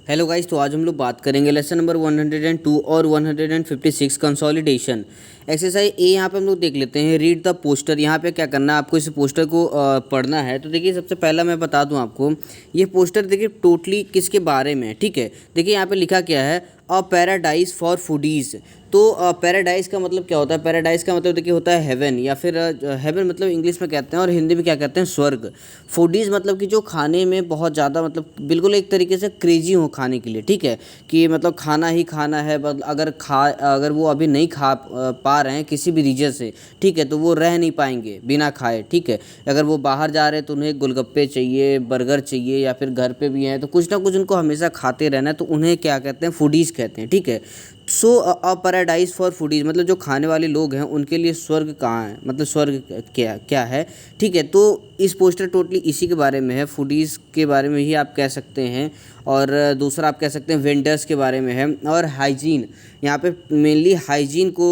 Hello guys, तो आज हम लोग बात करेंगे लेसन नंबर 102 और 156 कंसोलिडेशन एक्सरसाइज ए। यहाँ पे हम लोग देख लेते हैं रीड द पोस्टर। यहाँ पे क्या करना है आपको, इस पोस्टर को पढ़ना है। तो देखिए सबसे पहला मैं बता दूं आपको, ये पोस्टर देखिए टोटली किसके बारे में है, ठीक है। देखिए यहाँ पे लिखा क्या है, अ पैराडाइज फॉर फूडीज़। तो पैराडाइज का मतलब क्या होता है? पैराडाइज का मतलब देखिए होता है हेवन, या फिर हेवन मतलब इंग्लिश में कहते हैं और हिंदी में क्या कहते हैं, स्वर्ग। फूडीज़ मतलब कि जो खाने में बहुत ज़्यादा मतलब बिल्कुल एक तरीके से क्रेजी हो खाने के लिए, ठीक है, कि मतलब खाना ही खाना है। अगर वो अभी नहीं खा पा रहे हैं किसी भी रीजन से, ठीक है, तो वो रह नहीं पाएंगे बिना खाए, ठीक है। अगर वो बाहर जा रहे हैं तो उन्हें गोलगप्पे चाहिए, बर्गर चाहिए, या फिर घर पे भी हैं तो कुछ ना कुछ उनको हमेशा खाते रहना है, तो उन्हें क्या कहते हैं, फूडीज़ कहते हैं, ठीक है। सो अ पैराडाइज फॉर फूडीज मतलब जो खाने वाले लोग हैं उनके लिए स्वर्ग कहाँ है, मतलब स्वर्ग क्या क्या है, ठीक है। तो इस पोस्टर टोटली इसी के बारे में है, फूडीज़ के बारे में ही आप कह सकते हैं। और दूसरा आप कह सकते हैं वेंडर्स के बारे में है। और हाइजीन, यहाँ पे मेनली हाइजीन को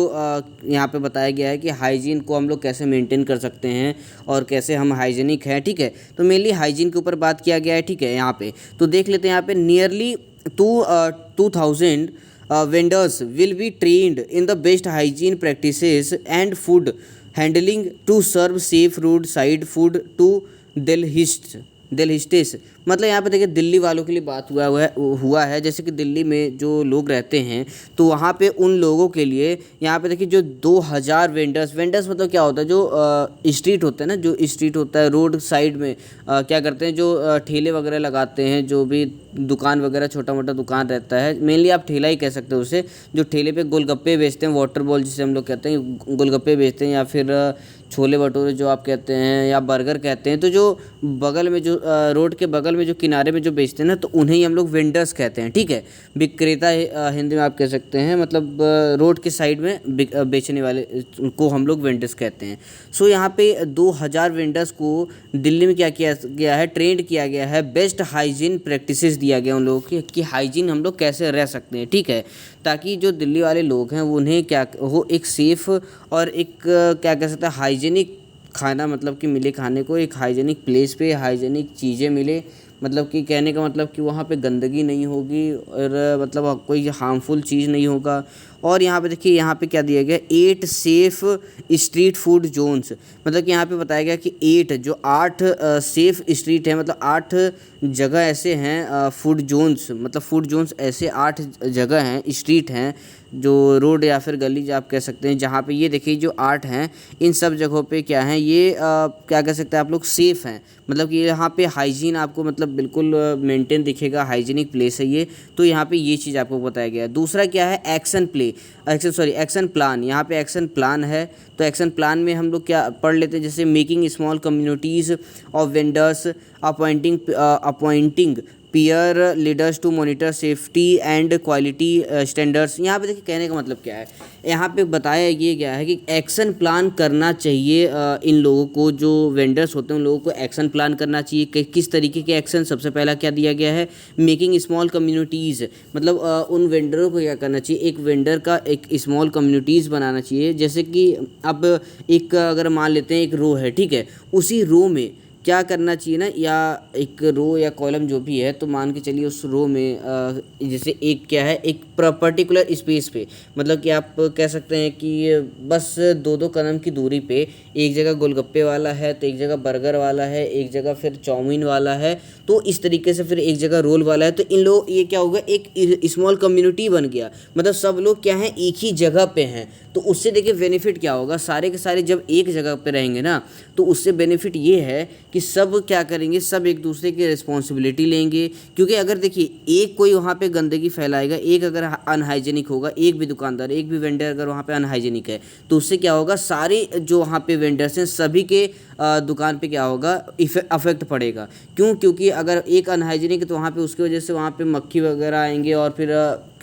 यहाँ पे बताया गया है कि हाइजीन को हम लोग कैसे मेंटेन कर सकते हैं और कैसे हम हाइजीनिक हैं, ठीक है। तो मेनली हाइजीन के ऊपर बात किया गया है, ठीक है। यहाँ पे तो देख लेते हैं, यहाँ पे nearly 2000 vendors will be trained in the best hygiene practices and food handling to serve safe roadside food to दिल्हिस्टेस। मतलब यहाँ पे देखिए दिल्ली वालों के लिए बात हुआ है। जैसे कि दिल्ली में जो लोग रहते हैं तो वहाँ पे उन लोगों के लिए यहाँ पे देखिए जो 2000 वेंडर्स मतलब क्या होता है, जो स्ट्रीट होते हैं ना, जो स्ट्रीट होता है रोड साइड में क्या करते हैं, जो ठेले वगैरह लगाते हैं, जो भी दुकान वगैरह छोटा मोटा दुकान रहता है, मेनली आप ठेला ही कह सकते हो उसे, जो ठेले पे गोलगप्पे बेचते हैं, वाटर बॉल जिसे हम लोग कहते हैं, गोलगप्पे बेचते हैं, या फिर छोले भटूरे जो आप कहते हैं, या बर्गर कहते हैं। तो जो बगल में जो रोड के बगल में जो किनारे में जो बेचते हैं ना, तो उन्हें ही हम लोग वेंडर्स कहते हैं, ठीक है। विक्रेता हिंदी में आप कह सकते हैं, मतलब रोड के साइड में बेचने वाले को हम लोग वेंडर्स कहते हैं। सो यहाँ पे 2000 वेंडर्स को दिल्ली में क्या किया गया है, ट्रेंड किया गया है, बेस्ट हाइजीन प्रैक्टिसेस दिया गया उन लोगों की कि हाइजीन हम लोग कैसे रह सकते हैं, ठीक है, ताकि जो दिल्ली वाले लोग हैं वो उन्हें क्या हो, एक सेफ़ और एक क्या कह सकते हैं हाइजीनिक खाना मतलब कि मिले, खाने को एक हाइजीनिक प्लेस पे हाइजीनिक चीज़ें मिले। मतलब कि कहने का मतलब कि वहाँ पे गंदगी नहीं होगी और मतलब कोई हार्मफुल चीज़ नहीं होगा। और यहाँ पे देखिए, यहाँ पे क्या दिया गया, 8 सेफ़ स्ट्रीट फूड जोन्स। मतलब कि यहाँ पे बताया गया कि 8 सेफ़ स्ट्रीट है, मतलब 8 जगह ऐसे हैं फूड जोन्स, मतलब फूड जोन्स ऐसे 8 जगह हैं, स्ट्रीट हैं, जो रोड या फिर गली जो आप कह सकते हैं, जहाँ पे ये देखिए जो 8 हैं, इन सब जगहों पे क्या है, ये क्या कह सकते हैं आप लोग, सेफ़ हैं। मतलब कि यहाँ पे हाइजीन आपको मतलब बिल्कुल मेंटेन दिखेगा, हाइजीनिक प्लेस है ये। तो यहाँ पे ये चीज़ आपको बताया गया है। दूसरा क्या है, एक्शन प्लान। यहाँ पे एक्शन प्लान है, तो एक्शन प्लान में हम लोग क्या पढ़ लेते हैं, जैसे making small communities of vendors, appointing peer leaders to monitor safety and quality standards. यहाँ पे देखिए कहने का मतलब क्या है, यहाँ पे बताया ये गया है कि एक्शन प्लान करना चाहिए इन लोगों को, जो वेंडर्स होते हैं उन लोगों को एक्शन प्लान करना चाहिए कि किस तरीके के एक्शन। सबसे पहला क्या दिया गया है, मेकिंग स्मॉल कम्युनिटीज़, मतलब उन वेंडरों को क्या करना चाहिए, एक वेंडर का एक स्मॉल कम्युनिटीज़ बनाना चाहिए। जैसे कि अब एक अगर मान लेते हैं एक रो है, ठीक है, उसी रो में क्या करना चाहिए ना, या एक रो या कॉलम जो भी है, तो मान के चलिए उस रो में जैसे एक क्या है, एक पर्टिकुलर स्पेस पे, मतलब कि आप कह सकते हैं कि बस 2-2 कदम की दूरी पे एक जगह गोलगप्पे वाला है, तो एक जगह बर्गर वाला है, एक जगह फिर चाउमीन वाला है, तो इस तरीके से फिर एक जगह रोल वाला है। तो इन लोग ये क्या होगा, एक स्मॉल कम्युनिटी बन गया, मतलब सब लोग क्या हैं, एक ही जगह पे हैं। तो उससे देखिए बेनिफिट क्या होगा, सारे के सारे जब एक जगह पे रहेंगे ना, तो उससे बेनिफिट ये है कि सब क्या करेंगे, सब एक दूसरे की रिस्पॉन्सिबिलिटी लेंगे। क्योंकि अगर देखिए एक कोई वहाँ पे गंदगी फैलाएगा, एक अगर अनहाइजेनिक होगा, एक भी दुकानदार, एक भी वेंडर अगर वहाँ पे अनहाइजेनिक है, तो उससे क्या होगा, सारे जो वहाँ पे वेंडर्स हैं सभी के दुकान पे क्या होगा, अफेक्ट पड़ेगा। क्योंकि अगर एक अनहाइजीनिक है तो वहाँ पे उसकी वजह से वहाँ पे मक्खी वगैरह आएंगे, और फिर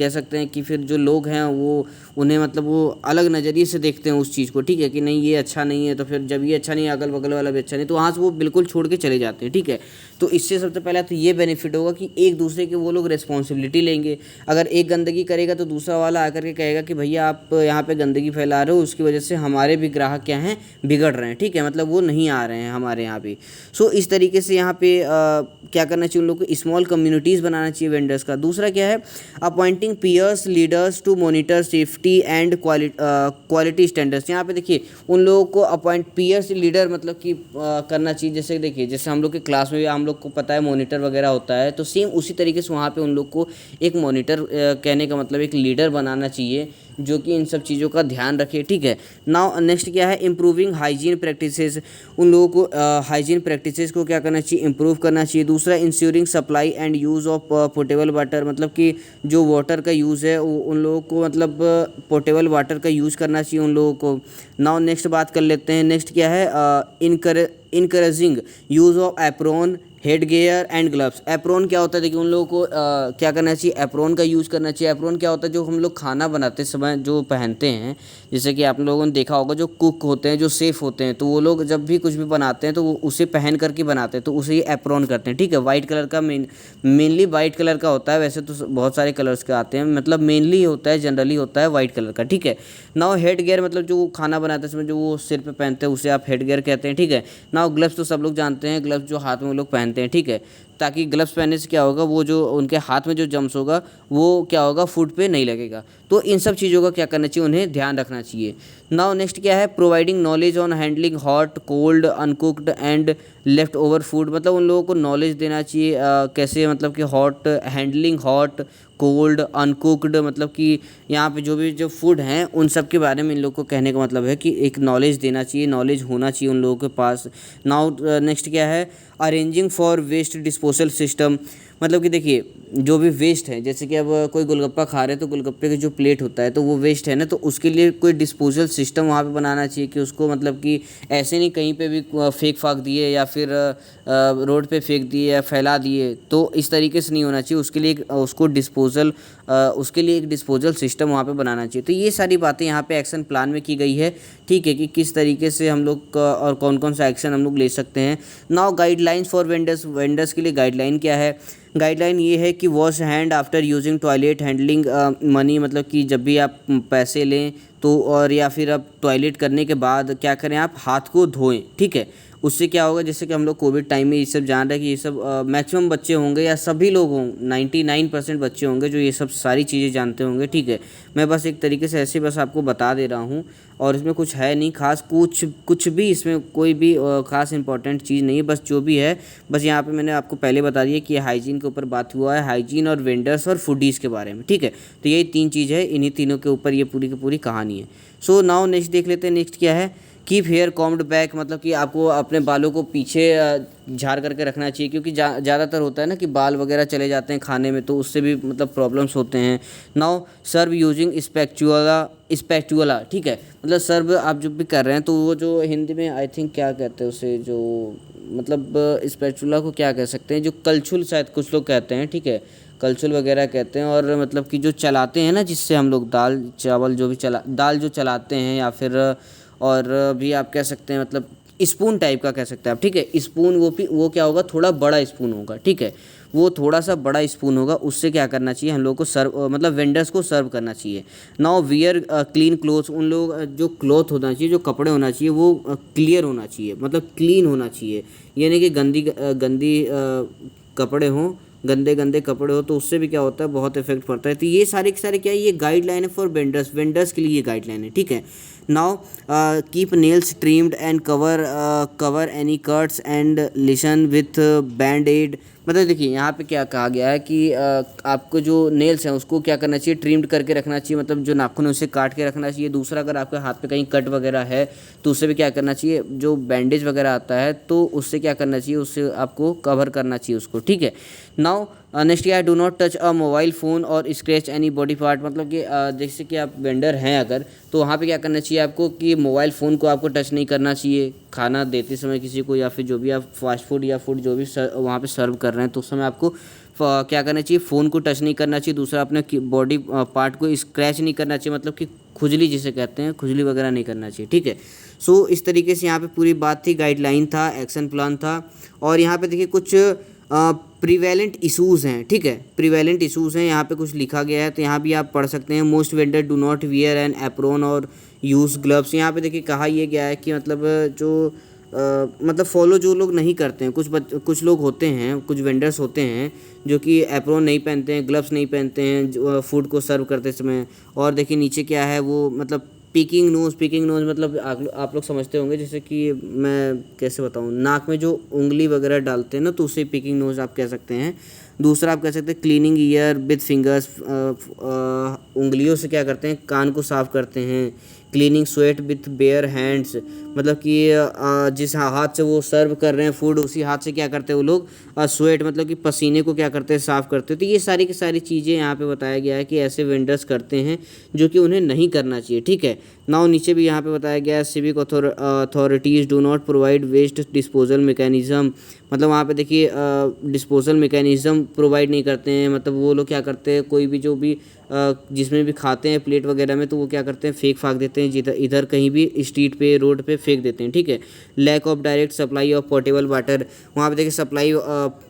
कह सकते हैं कि फिर जो लोग हैं वो उन्हें मतलब वो अलग नज़रिए से देखते हैं उस चीज़ को, ठीक है, कि नहीं ये अच्छा नहीं है, तो फिर जब ये अच्छा नहीं है अगल बगल वाला भी अच्छा नहीं, तो वहाँ से वो बिल्कुल छोड़ के चले जाते हैं, ठीक है। तो इससे सबसे पहला तो ये बेनिफिट होगा कि एक दूसरे के वो लोग रिस्पॉन्सिबिलिटी लेंगे। अगर एक गंदगी करेगा तो दूसरा वाला आकर के कहेगा कि भैया आप यहाँ पे गंदगी फैला रहे हो, उसकी वजह से हमारे भी ग्राहक क्या हैं, बिगड़ रहे हैं, ठीक है, मतलब वो नहीं आ रहे हैं हमारे यहाँ पे। सो इस तरीके से यहाँ पे क्या करना चाहिए उन लोग को, स्मॉल कम्युनिटीज़ बनाना चाहिए वेंडर्स का। दूसरा क्या है, appointing peers leaders to monitor safety and quality standards. यहाँ पे देखिए उन लोगों को अपॉइंट पीयर्स लीडर मतलब कि करना चाहिए। जैसे देखिए जैसे हम लोग के क्लास में भी हम लोग को पता है मॉनिटर वगैरह होता है, तो सेम उसी तरीके से वहाँ पे उन लोग को एक मॉनिटर कहने का मतलब एक लीडर बनाना चाहिए जो कि इन सब चीज़ों का ध्यान रखे, ठीक है। नाउ नेक्स्ट क्या है, इम्प्रूविंग हाइजीन प्रैक्टिसेस। उन लोगों को हाइजीन प्रैक्टिसेस को क्या करना चाहिए, इम्प्रूव करना चाहिए। दूसरा, ensuring supply and use of portable water, मतलब कि जो वाटर का यूज़ है वो उन लोगों को मतलब पोर्टेबल वाटर का यूज़ करना चाहिए उन लोगों को। नाउ नेक्स्ट बात कर लेते हैं, नेक्स्ट क्या है, encouraging use of apron, head gear and gloves. Apron क्या होता है, देखिए उन लोगों को क्या करना चाहिए, एप्रोन का यूज़ करना चाहिए। एप्रोन क्या होता है, जो हम लोग खाना बनाते समय जो पहनते हैं, जैसे कि आप लोगों ने देखा होगा जो कुक होते हैं, जो सेफ होते हैं, तो वो लोग जब भी कुछ भी बनाते हैं तो वो उसे पहन करके बनाते हैं, तो उसे ही एप्रोन करते हैं, ठीक है। वाइट कलर का मेनली वाइट कलर का होता है, वैसे तो बहुत सारे कलर्स के आते हैं, मतलब मेनली होता है, जनरली होता है वाइट कलर का, ठीक है। नाउ हेड गियर मतलब जो खाना बनाते समय जो वो सिर पे पहनते हैं उसे आप हेड गियर कहते हैं, ठीक है। नाउ ग्लव्स तो सब लोग जानते हैं, ग्लव्स जो हाथ में वो लोग पहनते हैं, ठीक है, ताकि ग्लव्स पहनने से क्या होगा, वो जो उनके हाथ में जो जम्स होगा वो क्या होगा, फूड पे नहीं लगेगा। तो इन सब चीज़ों का क्या करना चाहिए, उन्हें ध्यान रखना चाहिए। नाउ नेक्स्ट क्या है, providing knowledge on handling hot, cold, uncooked and left over food. मतलब उन लोगों को नॉलेज देना चाहिए कैसे, मतलब कि हैंडलिंग हॉट, कोल्ड, अनकुक्ड, मतलब कि यहाँ पे जो भी जो फूड हैं उन सब के बारे में इन लोग को कहने का मतलब है कि एक नॉलेज देना चाहिए, नॉलेज होना चाहिए उन लोगों के पास। नाउ नेक्स्ट क्या है, arranging for waste disposal system. मतलब कि देखिए जो भी वेस्ट है, जैसे कि अब कोई गोलगप्पा खा रहे हैं तो गोलगप्पे का जो प्लेट होता है तो वो वेस्ट है ना, तो उसके लिए कोई डिस्पोजल सिस्टम वहाँ पे बनाना चाहिए कि उसको मतलब कि ऐसे नहीं कहीं पे भी फेंक फाक दिए या फिर रोड पे फेंक दिए या फैला दिए, तो इस तरीके से नहीं होना चाहिए। उसके लिए उसके लिए एक डिस्पोजल सिस्टम वहाँ पे बनाना चाहिए। तो ये सारी बातें यहाँ पे एक्शन प्लान में की गई है, ठीक है, कि किस तरीके से हम लोग और कौन कौन सा एक्शन हम लोग ले सकते हैं। नाउ गाइडलाइंस फॉर वेंडर्स के लिए गाइडलाइन क्या है, गाइडलाइन ये है कि wash hand after using toilet, handling money, मतलब कि जब भी आप पैसे लें तो और या फिर आप टॉयलेट करने के बाद क्या करें, आप हाथ को धोएं, ठीक है। उससे क्या होगा, जैसे कि हम लोग कोविड टाइम में ये सब जान रहे हैं कि ये सब मैक्सिमम बच्चे होंगे या सभी लोग हों 99% बच्चे होंगे जो ये सब सारी चीज़ें जानते होंगे, ठीक है। मैं बस एक तरीके से ऐसे बस आपको बता दे रहा हूँ और इसमें कुछ है नहीं खास, कुछ भी इसमें कोई भी खास इंपॉर्टेंट चीज़ नहीं है, बस जो भी है बस यहाँ पे मैंने आपको पहले बता दिया कि हाइजीन के ऊपर बात हुआ है, हाइजीन और वेंडर्स और फूडीज़ के बारे में, ठीक है। तो यही 3 चीज़ है, इन्हीं तीनों के ऊपर ये पूरी की पूरी कहानी है। सो नाउ नेक्स्ट देख लेते हैं, नेक्स्ट क्या है, कीप हेयर कॉम्ड बैक, मतलब कि आपको अपने बालों को पीछे झाड़ करके रखना चाहिए, क्योंकि ज़्यादातर होता है ना कि बाल वगैरह चले जाते हैं खाने में, तो उससे भी मतलब प्रॉब्लम्स होते हैं। नाउ सर्व यूजिंग स्पैचुला, ठीक है, मतलब सर्व आप जब भी कर रहे हैं तो वो जो हिंदी में आई थिंक क्या कहते हैं उसे, जो मतलब स्पैचुला को क्या कह सकते हैं, जो कलछुल शायद कुछ लोग कहते हैं, ठीक है, कलछुल वगैरह कहते हैं। और मतलब कि जो चलाते हैं ना, जिससे हम लोग दाल चावल जो भी दाल जो चलाते हैं, या फिर और भी आप कह सकते हैं मतलब स्पून टाइप का कह सकते हैं आप, ठीक है। स्पून वो क्या होगा, थोड़ा बड़ा स्पून होगा, ठीक है, वो थोड़ा सा बड़ा स्पून होगा। उससे क्या करना चाहिए, हम लोग को सर्व मतलब वेंडर्स को सर्व करना चाहिए। नाउ वियर क्लीन क्लोथ्स, उन लोग जो क्लॉथ होना चाहिए, जो कपड़े होना चाहिए वो क्लियर होना चाहिए, मतलब क्लीन होना चाहिए, यानी कि गंदी कपड़े हों, गंदे कपड़े हो तो उससे भी क्या होता है, बहुत इफेक्ट पड़ता है। तो ये सारे के सारे क्या है, ये गाइडलाइन है फॉर वेंडर्स के लिए ये गाइडलाइन है, ठीक है। Now keep nails trimmed and cover any cuts and lesion with band aid. मतलब देखिए यहाँ पे क्या कहा गया है कि आपको जो नेल्स हैं उसको क्या करना चाहिए, ट्रिम्ड करके रखना चाहिए, मतलब जो नाखून है उसे काट के रखना चाहिए। दूसरा, अगर आपके हाथ पे कहीं कट वगैरह है तो उससे भी क्या करना चाहिए, जो बैंडेज वगैरह आता है तो उससे क्या करना चाहिए, उससे आपको कवर करना चाहिए उसको, ठीक है। नाउ नेक्स्ट क्या है, do not touch a mobile phone और स्क्रैच एनी बॉडी पार्ट। मतलब कि जैसे कि आप वेंडर हैं अगर, तो वहाँ पे क्या करना चाहिए आपको कि मोबाइल फ़ोन को आपको टच नहीं करना चाहिए खाना देते समय किसी को, या फिर जो भी आप फास्ट फूड या फूड जो भी वहाँ पे सर्व कर रहे हैं तो उस समय आपको क्या करना चाहिए, फ़ोन को टच नहीं करना चाहिए, दूसरा अपने बॉडी पार्ट को स्क्रैच नहीं करना चाहिए, मतलब कि खुजली जिसे कहते हैं, खुजली वगैरह नहीं करना चाहिए, ठीक है। सो इस तरीके से यहाँ पे पूरी बात थी, गाइडलाइन था, एक्शन प्लान था। और यहाँ पे देखिए कुछ प्रिवेलेंट इशूज़ हैं, ठीक है, प्रिवेलेंट इशूज़ हैं, यहाँ पे कुछ लिखा गया है, तो यहाँ भी आप पढ़ सकते हैं। Most vendor do not wear an apron और यूज़ ग्लव्स। यहाँ पे देखिए कहा यह गया है कि मतलब जो मतलब फॉलो जो लोग नहीं करते हैं, कुछ लोग होते हैं, कुछ वेंडर्स होते हैं जो कि एप्रोन नहीं पहनते हैं, ग्लव्स नहीं पहनते हैं फूड को सर्व करते समय। और देखिए नीचे क्या है वो, मतलब पीकिंग नोज़ मतलब आप लोग समझते होंगे, जैसे कि मैं कैसे बताऊँ, नाक में जो उंगली वगैरह डालते हैं ना, तो उसे पीकिंग नोज़ आप कह सकते हैं। दूसरा आप कह सकते हैं क्लीनिंग ईयर विद फिंगर्स, उंगलियों से क्या करते हैं, कान को साफ़ करते हैं। Cleaning sweat with bare hands, मतलब कि जिस हाथ से वो सर्व कर रहे हैं फूड, उसी हाथ से क्या करते हैं वो लोग, स्वेट मतलब कि पसीने को क्या करते हैं, साफ़ करते हैं। तो ये सारी की सारी चीज़ें यहाँ पे बताया गया है कि ऐसे वेंडर्स करते हैं जो कि उन्हें नहीं करना चाहिए, ठीक है। नाउ नीचे भी यहाँ पे बताया गया है, civic authorities do not provide waste disposal mechanism, मतलब वहाँ पे देखिए डिस्पोजल मैकेनिज़्म प्रोवाइड नहीं करते हैं। मतलब वो लोग क्या करते हैं, कोई भी जो भी जिसमें भी खाते हैं प्लेट वगैरह में, तो वो क्या करते हैं, फेंक फाक देते हैं, जिधर इधर कहीं भी स्ट्रीट पे, रोड पे फेंक देते हैं, ठीक है। Lack of direct supply of portable water, वहाँ पे देखिए सप्लाई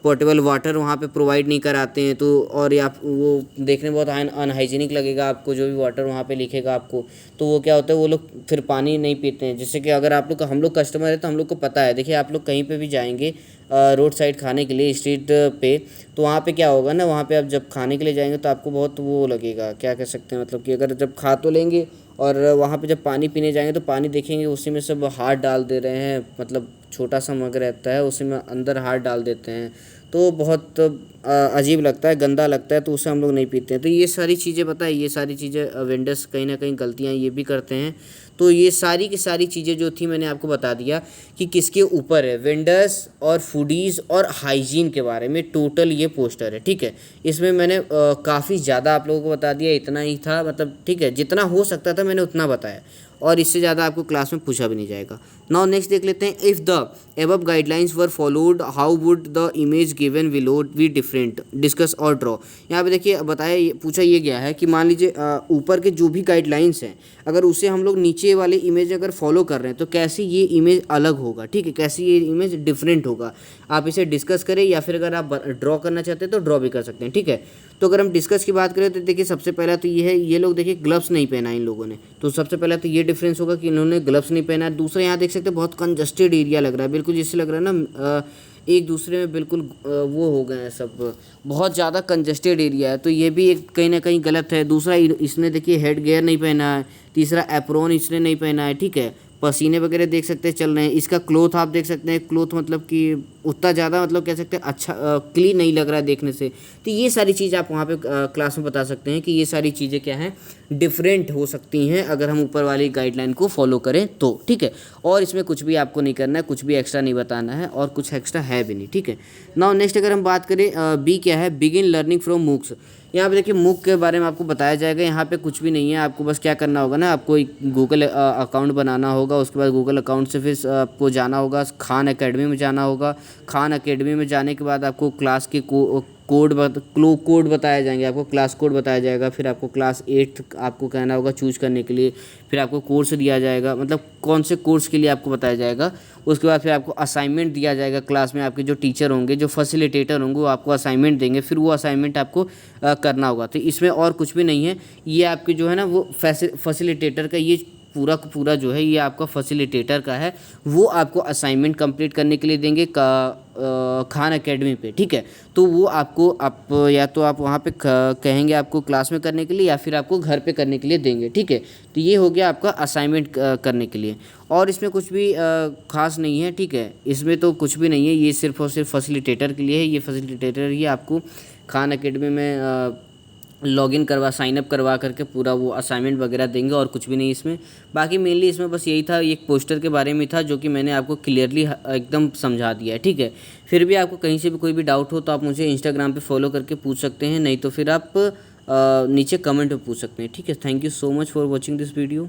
पोर्टेबल वाटर वहाँ पे प्रोवाइड नहीं कराते हैं। तो और या वो देखने में बहुत अनहाइजीनिक लगेगा आपको, जो भी वाटर वहाँ पे लिखेगा आपको, तो वो क्या होता है, वो लोग फिर पानी नहीं पीते हैं। जैसे कि अगर आप लोग हम लोग कस्टमर है तो हम लोग को पता है, देखिए आप लोग कहीं पे भी जाएंगे रोड साइड खाने के लिए, स्ट्रीट पे, तो वहाँ पे क्या होगा ना, वहाँ पे आप जब खाने के लिए जाएंगे तो आपको बहुत वो लगेगा, क्या कह सकते हैं, मतलब कि अगर जब खा तो लेंगे और वहाँ पे जब पानी पीने जाएंगे तो पानी देखेंगे उसी में सब हाथ डाल दे रहे हैं, मतलब छोटा सा मग रहता है उसी में अंदर हाथ डाल देते हैं, तो बहुत अजीब लगता है, गंदा लगता है, तो उसे हम लोग नहीं पीते हैं। तो ये सारी चीज़ें पता है, ये सारी चीज़ें वेंडर्स कहीं ना कहीं गलतियाँ ये भी करते हैं। तो ये सारी की सारी चीज़ें जो थी मैंने आपको बता दिया कि किसके ऊपर है, वेंडर्स और फूडीज़ और हाइजीन के बारे में टोटल ये पोस्टर है, ठीक है। इसमें मैंने काफ़ी ज़्यादा आप लोगों को बता दिया, इतना ही था, मतलब ठीक है, जितना हो सकता था मैंने उतना बताया, और इससे ज़्यादा आपको क्लास में पूछा भी नहीं जाएगा। नाउ नेक्स्ट देख लेते हैं, if the above guidelines were followed how would the image given willow be different, discuss और ड्रॉ। यहाँ पे देखिए बताया, पूछा ये गया है कि मान लीजिए ऊपर के जो भी गाइडलाइंस हैं, अगर उसे हम लोग नीचे वाले इमेज अगर फॉलो कर रहे हैं तो कैसी ये इमेज अलग होगा, ठीक है, कैसी ये इमेज डिफरेंट होगा। आप इसे डिस्कस करें या फिर अगर आप ड्रॉ करना चाहते हैं तो ड्रॉ भी कर सकते हैं, ठीक है। तो अगर हम डिस्कस की बात करें तो देखिए सबसे पहला तो ये है, ये लोग देखिए ग्लव्स नहीं पहना इन लोगों ने, तो सबसे पहला तो ये डिफरेंस होगा कि इन्होंने ग्लव्स नहीं पहना है। दूसरा यहाँ देख सकते हैं बहुत कंजस्टेड एरिया लग रहा है, बिल्कुल जिससे लग रहा है ना एक दूसरे में बिल्कुल वो हो गए हैं सब, बहुत ज़्यादा कंजस्टेड एरिया है, तो ये भी एक कहीं ना कहीं गलत है। दूसरा इसने देखिए हेड गियर नहीं पहना है। तीसरा एप्रोन इसने नहीं पहना है, ठीक है। पसीने वगैरह देख सकते हैं चल रहे हैं। इसका क्लोथ आप देख सकते हैं, क्लोथ मतलब कि उतना ज़्यादा मतलब कह सकते हैं अच्छा क्लीन नहीं लग रहा है देखने से। तो ये सारी चीज़ आप वहाँ पे क्लास में बता सकते हैं कि ये सारी चीज़ें क्या हैं, डिफरेंट हो सकती हैं अगर हम ऊपर वाली गाइडलाइन को फॉलो करें तो, ठीक है। और इसमें कुछ भी आपको नहीं करना है, कुछ भी एक्स्ट्रा नहीं बताना है और कुछ एक्स्ट्रा है भी नहीं, ठीक है। नाउ नेक्स्ट अगर हम बात करें बी क्या है, बिगिन लर्निंग फ्रॉम मूक्स। यहाँ पे देखिए मूक के बारे में आपको बताया जाएगा, यहाँ पे कुछ भी नहीं है। आपको बस क्या करना होगा ना, आपको एक गूगल अकाउंट बनाना होगा, उसके बाद गूगल अकाउंट से फिर आपको जाना होगा खान एकेडमी में जाना होगा। खान एकेडमी में जाने के बाद आपको क्लास के कोड बताए जाएंगे, आपको क्लास कोड बताया जाएगा। फिर आपको क्लास 8 आपको कहना होगा चूज करने के लिए। फिर आपको कोर्स दिया जाएगा, मतलब कौन से कोर्स के लिए आपको बताया जाएगा। उसके बाद फिर आपको असाइनमेंट दिया जाएगा, क्लास में आपके जो टीचर होंगे, जो फैसिलिटेटर होंगे, वो आपको असाइनमेंट देंगे, फिर वो असाइनमेंट आपको करना होगा। तो इसमें और कुछ भी नहीं है, ये आपके जो है ना वो फैसिलिटेटर का ये पूरा का पूरा जो है ये आपका फैसिलिटेटर का है, वो आपको असाइनमेंट कंप्लीट करने के लिए देंगे खान एकेडमी पे, ठीक है। तो वो आपको आप या तो आप वहाँ पे कहेंगे आपको क्लास में करने के लिए या फिर आपको घर पे करने के लिए देंगे, ठीक है। तो ये हो गया आपका असाइनमेंट करने के लिए, और इसमें कुछ भी खास नहीं है, ठीक है। इसमें तो कुछ भी नहीं है, ये सिर्फ और सिर्फ फैसिलिटेटर के लिए है। ये फैसिलिटेटर ही आपको खान एकेडमी में लॉगिन साइन अप करवा करके पूरा वो असाइनमेंट वगैरह देंगे, और कुछ भी नहीं इसमें। बाकी मेनली इसमें बस यही था, एक पोस्टर के बारे में था जो कि मैंने आपको क्लियरली एकदम समझा दिया है, ठीक है। फिर भी आपको कहीं से भी कोई भी डाउट हो तो आप मुझे इंस्टाग्राम पे फॉलो करके पूछ सकते हैं, नहीं तो फिर आप नीचे कमेंट में पूछ सकते हैं, ठीक है। Thank you so much for watching this video.